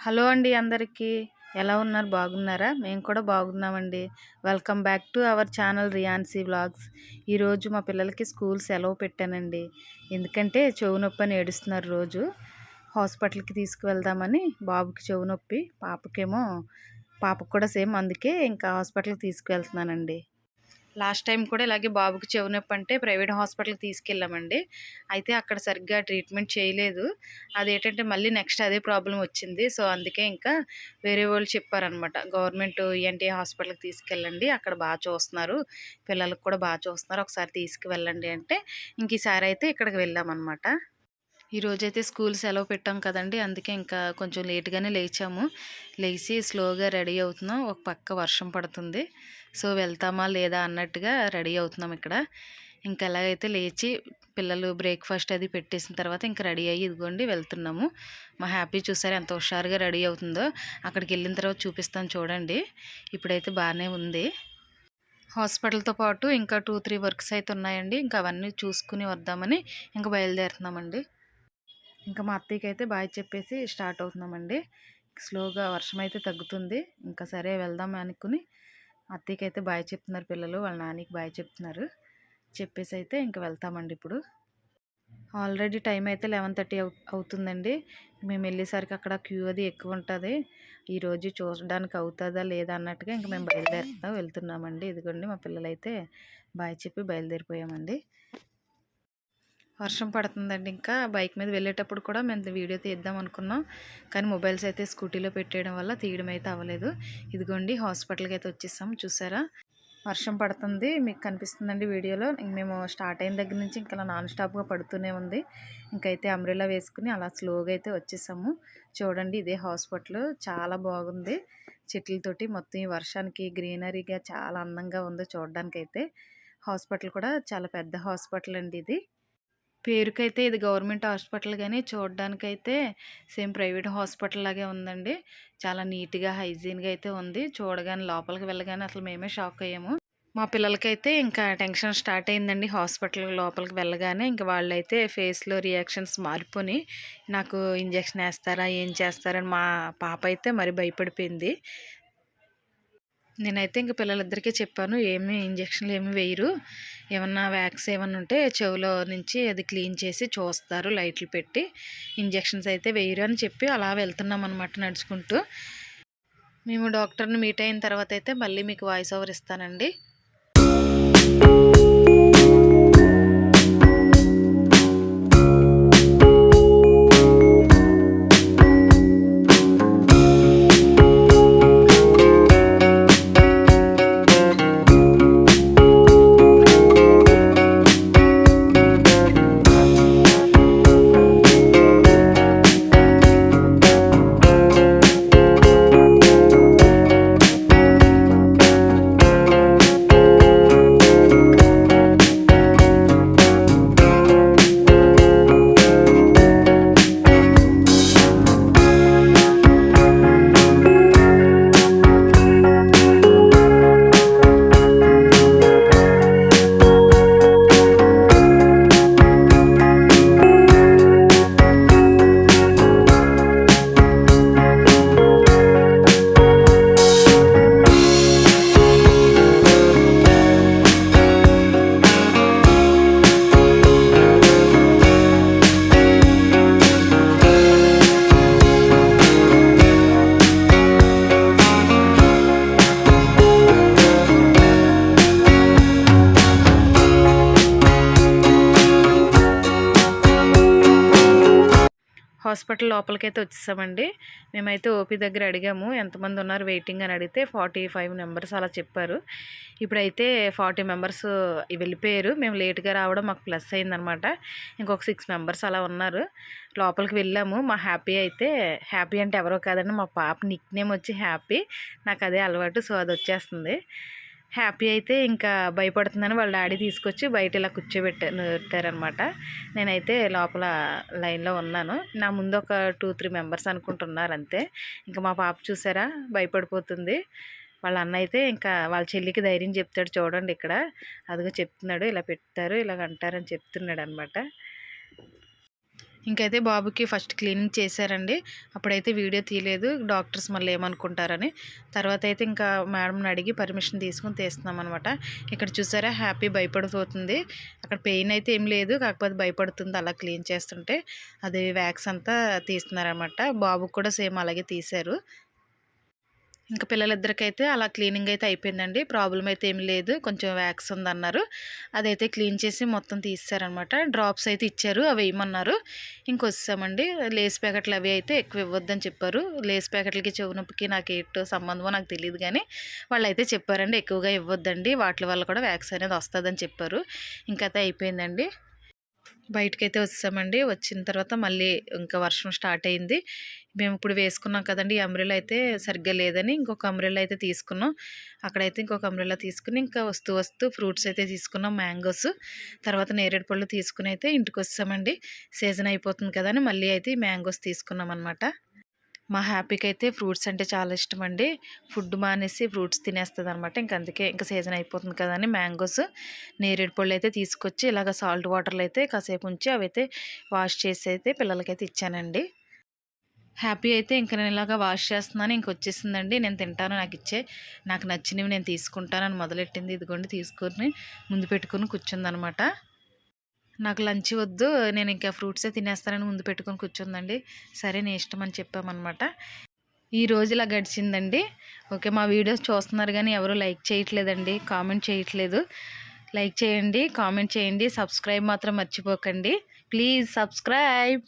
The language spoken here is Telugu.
హలో అండి అందరికీ. ఎలా ఉన్నారు? బాగున్నారా? మేము కూడా బాగున్నామండి. Welcome back to our channel Riyansi vlogs. ఈరోజు మా పిల్లలకి స్కూల్ సెలవు పెట్టానండి. ఎందుకంటే చెవు నొప్పి అని ఏడుస్తున్నారు రోజు. హాస్పిటల్కి తీసుకువెళ్దామని, బాబుకి చెవు నొప్పి, పాపకు కూడా సేమ్, అందుకే ఇంకా హాస్పిటల్కి తీసుకువెళ్తున్నానండి. లాస్ట్ టైం కూడా ఇలాగే బాబుకి చెవు నొప్పి అంటే ప్రైవేట్ హాస్పిటల్కి తీసుకెళ్ళామండి. అయితే అక్కడ సరిగ్గా ట్రీట్మెంట్ చేయలేదు. అదేంటంటే మళ్ళీ నెక్స్ట్ అదే ప్రాబ్లం వచ్చింది. సో అందుకే ఇంకా వేరే వాళ్ళు చెప్పారనమాట, గవర్నమెంట్ ఈఎన్టీ హాస్పిటల్కి తీసుకెళ్ళండి, అక్కడ బాగా చూస్తున్నారు, పిల్లలకు కూడా బాగా చూస్తున్నారు, ఒకసారి తీసుకువెళ్ళండి అంటే ఇంక ఈసారి అయితే ఇక్కడికి వెళ్ళామన్నమాట. ఈరోజైతే స్కూల్ సెలవు పెట్టాం కదండి, అందుకే ఇంకా కొంచెం లేట్గానే లేచాము. లేచి స్లోగా రెడీ అవుతున్నాం. ఒక పక్క వర్షం పడుతుంది, సో వెళ్తామా లేదా అన్నట్టుగా రెడీ అవుతున్నాం ఇక్కడ. ఇంకా ఎలాగైతే లేచి పిల్లలు బ్రేక్ఫాస్ట్ అది పెట్టేసిన తర్వాత ఇంకా రెడీ అయ్యి ఇదిగోండి వెళ్తున్నాము. మా హ్యాపీ చూసారు ఎంత హుషారుగా రెడీ అవుతుందో. అక్కడికి వెళ్ళిన తర్వాత చూపిస్తాను చూడండి. ఇప్పుడైతే బాగానే ఉంది. హాస్పిటల్తో పాటు ఇంకా 2-3 వర్క్స్ అయితే ఉన్నాయండి. ఇంకా అవన్నీ చూసుకుని వద్దామని ఇంకా బయలుదేరుతున్నామండి. ఇంకా మా అత్తయ్యకి అయితే బాయ్ చెప్పేసి స్టార్ట్ అవుతున్నామండి. స్లోగా వర్షం అయితే తగ్గుతుంది. ఇంకా సరే వెళ్దాం అనుకుని అత్తయ్యకి అయితే బాయ్ చెప్తున్నారు పిల్లలు, వాళ్ళ నానికి బాయ్ చెప్తున్నారు. చెప్పేసి అయితే ఇంకా వెళ్తామండి ఇప్పుడు. ఆల్రెడీ టైం అయితే 11:30 అవుతుందండి. మేము వెళ్ళేసరికి అక్కడ క్యూ అది ఎక్కువ ఉంటుంది. ఈరోజు చూడడానికి అవుతుందా లేదా అన్నట్టుగా ఇంకా మేము వెళ్తున్నామండి. ఇదిగోండి మా పిల్లలైతే బాయ్ చెప్పి బయలుదేరిపోయామండి. వర్షం పడుతుందండి. ఇంకా బైక్ మీద వెళ్ళేటప్పుడు కూడా మేము వీడియో తీద్దాం అనుకున్నాం, కానీ మొబైల్స్ అయితే స్కూటీలో పెట్టేయడం వల్ల తీయడం అయితే అవ్వలేదు. ఇదిగోండి హాస్పిటల్కి అయితే వచ్చేసాం. చూసారా వర్షం పడుతుంది, మీకు కనిపిస్తుందండి వీడియోలో. మేము స్టార్ట్ అయిన దగ్గర నుంచి ఇంకా నాన్ స్టాప్గా పడుతూనే ఉంది. ఇంకైతే అంబ్రెల్లా వేసుకుని అలా స్లోగా అయితే వచ్చేసాము. చూడండి ఇదే హాస్పిటల్, చాలా బాగుంది. చెట్లతోటి మొత్తం ఈ వర్షానికి గ్రీనరీగా చాలా అందంగా ఉంది చూడడానికైతే. హాస్పిటల్ కూడా చాలా పెద్ద హాస్పిటల్ అండి ఇది. పేరుకైతే ఇది గవర్నమెంట్ హాస్పిటల్, కానీ చూడడానికైతే సేమ్ ప్రైవేట్ హాస్పిటల్ లాగే ఉందండి. చాలా నీట్గా హైజీన్గా అయితే ఉంది. చూడగానే లోపలికి వెళ్ళగానే అసలు మేమే షాక్ అయ్యాము. మా పిల్లలకైతే ఇంకా టెన్షన్ స్టార్ట్ అయిందండి. హాస్పిటల్ లోపలికి వెళ్ళగానే ఇంకా వాళ్ళైతే ఫేస్లో రియాక్షన్స్ మారిపోయి నాకు ఇంజక్షన్ వేస్తారా ఏం చేస్తారని మా పాప అయితే మరి భయపడిపోయింది. నేనైతే ఇంక పిల్లలిద్దరికీ చెప్పాను, ఏమి ఇంజక్షన్లు ఏమి వేయరు, ఏమన్నా వ్యాక్స్ ఏమన్నా ఉంటే చెవిలో నుంచి అది క్లీన్ చేసి చూస్తారు లైట్లు పెట్టి, ఇంజక్షన్స్ అయితే వేయరు అని చెప్పి అలా వెళ్తున్నాం అనమాట నడుచుకుంటూ. మేము డాక్టర్ని మీట్ అయిన తర్వాత అయితే మళ్ళీ మీకు వాయిస్ ఓవర్ ఇస్తానండి. హాస్పిటల్ లోపలికైతే వచ్చేసామండి. మేమైతే ఓపీ దగ్గర అడిగాము ఎంతమంది ఉన్నారు వెయిటింగ్ అని అడిగితే 45 మెంబర్స్ అలా చెప్పారు. ఇప్పుడైతే 40 మెంబర్స్ వెళ్ళిపోయారు. మేము లేట్గా రావడం మాకు ప్లస్ అయిందనమాట. ఇంకొక 6 మెంబర్స్ అలా ఉన్నారు. లోపలికి వెళ్ళాము. మా హ్యాపీ అయితే, హ్యాపీ అంటే ఎవరో కాదండి మా పాప నిక్ నేమ్ వచ్చి హ్యాపీ, నాకు అదే అలవాటు, సో అది వచ్చేస్తుంది. హ్యాపీ అయితే ఇంకా భయపడుతుందని వాళ్ళ డాడీ తీసుకొచ్చి బయట ఇలా కూర్చోబెట్టారనమాట. నేనైతే లోపల లైన్లో ఉన్నాను. నా ముందు ఒక 2-3 మెంబర్స్ అనుకుంటున్నారు అంతే. ఇంకా మా పాప చూసారా భయపడిపోతుంది. వాళ్ళ అన్న అయితే ఇంకా వాళ్ళ చెల్లికి ధైర్యం చెప్తాడు చూడండి, ఇక్కడ అదిగో చెప్తున్నాడు, ఇలా పెడతారు ఇలాగ అంటారని చెప్తున్నాడు అనమాట. ఇంకైతే బాబుకి ఫస్ట్ క్లీనింగ్ చేశారండి. అప్పుడైతే వీడియో తీయలేదు, డాక్టర్స్ మళ్ళీ ఏమనుకుంటారని. తర్వాత అయితే ఇంకా మేడంని అడిగి పర్మిషన్ తీసుకొని తీస్తున్నాం అనమాట. ఇక్కడ చూసారా హ్యాపీ భయపడిపోతుంది. అక్కడ పెయిన్ అయితే ఏం లేదు, కాకపోతే భయపడుతుంది అలా క్లీన్ చేస్తుంటే. అది వ్యాక్స్ అంతా తీస్తున్నారనమాట. బాబుకి కూడా సేమ్ అలాగే తీశారు. ఇంకా పిల్లలిద్దరికైతే అలా క్లీనింగ్ అయితే అయిపోయిందండి. ప్రాబ్లం అయితే ఏమి లేదు, కొంచెం వ్యాక్స్ ఉందన్నారు. అదైతే క్లీన్ చేసి మొత్తం తీసారనమాట. డ్రాప్స్ అయితే ఇచ్చారు, అవి వేయమన్నారు. ఇంకొచ్చామండి. లేస్ ప్యాకెట్లు అవి అయితే ఎక్కువ ఇవ్వద్దని చెప్పారు. లేస్ ప్యాకెట్లకి చెవు నొప్పికి నాకు ఏంటో సంబంధమో నాకు తెలియదు, కానీ వాళ్ళు అయితే చెప్పారండి ఎక్కువగా ఇవ్వద్దండి, వాటి వల్ల కూడా వ్యాక్స్ అనేది వస్తుందని చెప్పారు. ఇంకైతే అయిపోయిందండి. బయటకైతే వచ్చామండి. వచ్చిన తర్వాత మళ్ళీ ఇంకా వర్షం స్టార్ట్ అయింది. మేము ఇప్పుడు వేసుకున్నాం కదండి, ఈ అంబ్రెల్లా అయితే సరిగ్గా లేదని ఇంకొక అంబ్రెల్లా అయితే తీసుకున్నాం. అక్కడైతే ఇంకొక అంబ్రెల్లా తీసుకుని ఇంకా వస్తూ ఫ్రూట్స్ అయితే తీసుకున్నాం, మ్యాంగోస్. తర్వాత నేరేడు పళ్ళు తీసుకుని అయితే ఇంటికి వచ్చామండి. సీజన్ అయిపోతుంది కదా అని మళ్ళీ అయితే ఈ మ్యాంగోస్ తీసుకున్నాం అనమాట. మా హ్యాపీకి అయితే ఫ్రూట్స్ అంటే చాలా ఇష్టం అండి. ఫుడ్ మానేసి ఫ్రూట్స్ తినేస్తుంది అనమాట. ఇంక అందుకే ఇంకా సీజన్ అయిపోతుంది కదా అని మ్యాంగోస్, నేరేడు పళ్ళు అయితే తీసుకొచ్చి ఇలాగ సాల్ట్ వాటర్లో అయితే కాసేపు ఉంచి అవి అయితే వాష్ చేసి అయితే పిల్లలకైతే ఇచ్చానండి. హ్యాపీ అయితే ఇంక నేను ఇలాగ వాష్ చేస్తున్నాను, ఇంక వచ్చేసిందండి. నేను తింటాను, నాకు నచ్చినవి నేను తీసుకుంటానని మొదలెట్టింది. ఇదిగోండి తీసుకొని ముందు పెట్టుకుని కూర్చుందనమాట. నాకు లంచ్ వద్దు, నేను ఇంకా ఫ్రూట్సే తినేస్తానని ముందు పెట్టుకొని కూర్చుందండి. సరే నీ ఇష్టం అని చెప్పామన్నమాట. ఈ రోజు ఇలా గడిచిందండి. ఓకే, మా వీడియోస్ చూస్తున్నారు కానీ ఎవరు లైక్ చేయట్లేదండి, కామెంట్ చేయట్లేదు. లైక్ చేయండి, కామెంట్ చేయండి, సబ్స్క్రైబ్ మాత్రం మర్చిపోకండి. Please subscribe.